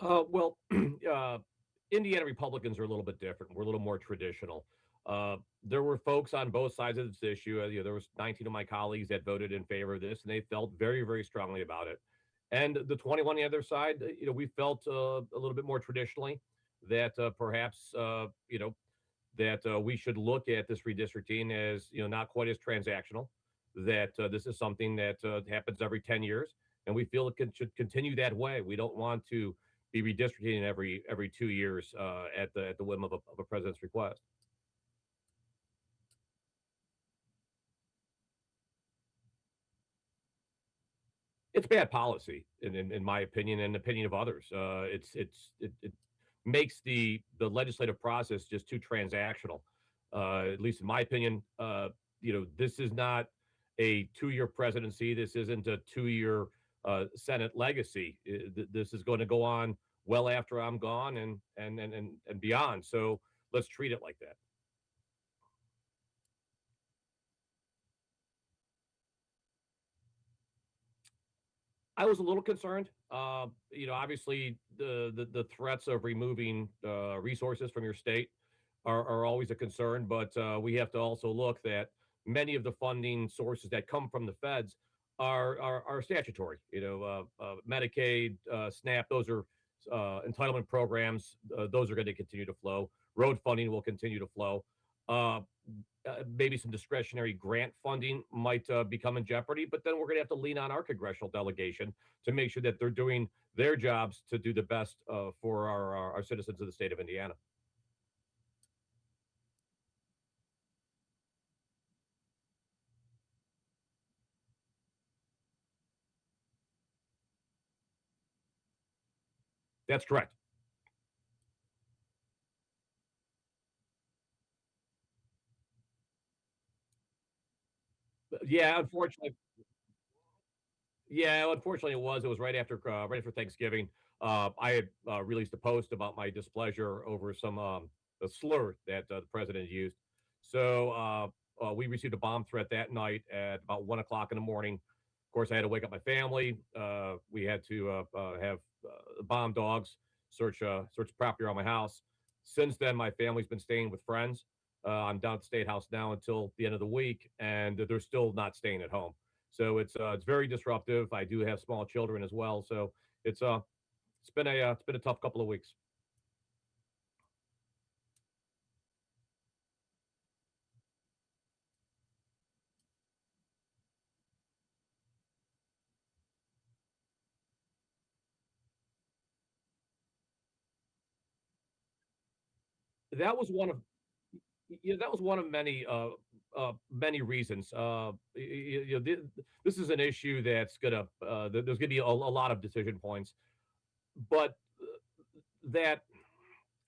Well, Indiana Republicans are a little bit different. We're a little more traditional. There were folks on both sides of this issue. There was 19 of my colleagues that voted in favor of this, and they felt very, very strongly about it. And the 21 on the other side, we felt a little bit more traditionally that perhaps, that we should look at this redistricting as, not quite as transactional. That this is something that happens every 10 years, and we feel should continue that way. We don't want to be redistricting every 2 years at the whim of a president's request. It's bad policy, in my opinion, and the opinion of others. It makes the legislative process just too transactional. At least in my opinion, this is not a 2 year presidency. This isn't a 2 year Senate legacy. This is going to go on well after I'm gone and beyond. So let's treat it like that. I was a little concerned. Obviously the threats of removing resources from your state are always a concern, but we have to also look that many of the funding sources that come from the feds are statutory. Medicaid, SNAP, those are entitlement programs. Those are going to continue to flow. Road funding will continue to flow. Uh, Maybe some discretionary grant funding might become in jeopardy, but then we're going to have to lean on our congressional delegation to make sure that they're doing their jobs to do the best for our citizens of the state of Indiana. That's correct. Yeah, unfortunately, yeah, unfortunately, it was right after Thanksgiving. I had released a post about my displeasure over some a slur that the president used. So we received a bomb threat that night at about 1 o'clock in the morning. Of course, I had to wake up my family. We had to have bomb dogs search property around my house. Since then, my family's been staying with friends. I'm down at the state house now until the end of the week, and they're still not staying at home. So it's very disruptive. I do have small children as well, so it's been a tough couple of weeks. That was one of Yeah, that was one of many reasons. This is an issue that's gonna there's gonna be a lot of decision points, but that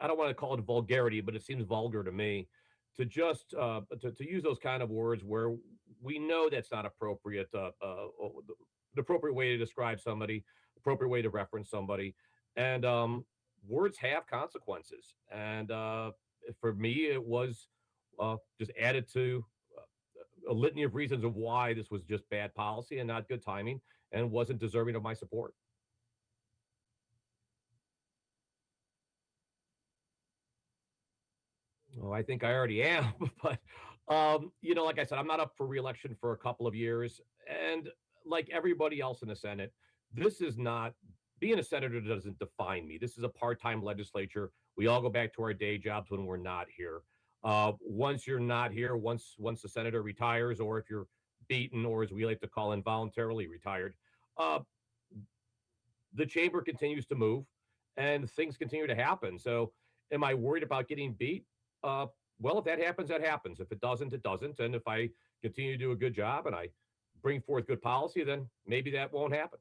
I don't want to call it vulgarity, but it seems vulgar to me to just to use those kind of words where we know that's not appropriate. The appropriate way to describe somebody, appropriate way to reference somebody, and words have consequences. And for me, it was just added to a litany of reasons of why this was just bad policy and not good timing, and wasn't deserving of my support. Oh, I think I already am, but like I said, I'm not up for reelection for a couple of years, and like everybody else in the Senate, this is not being a senator doesn't define me. This is a part-time legislature. We all go back to our day jobs when we're not here. Once you're not here, once the senator retires, or if you're beaten, or as we like to call involuntarily retired, uh, the chamber continues to move and things continue to happen. So, am I worried about getting beat? Uh, well, if that happens, that happens. If it doesn't, it doesn't. And if I continue to do a good job and I bring forth good policy, then maybe that won't happen.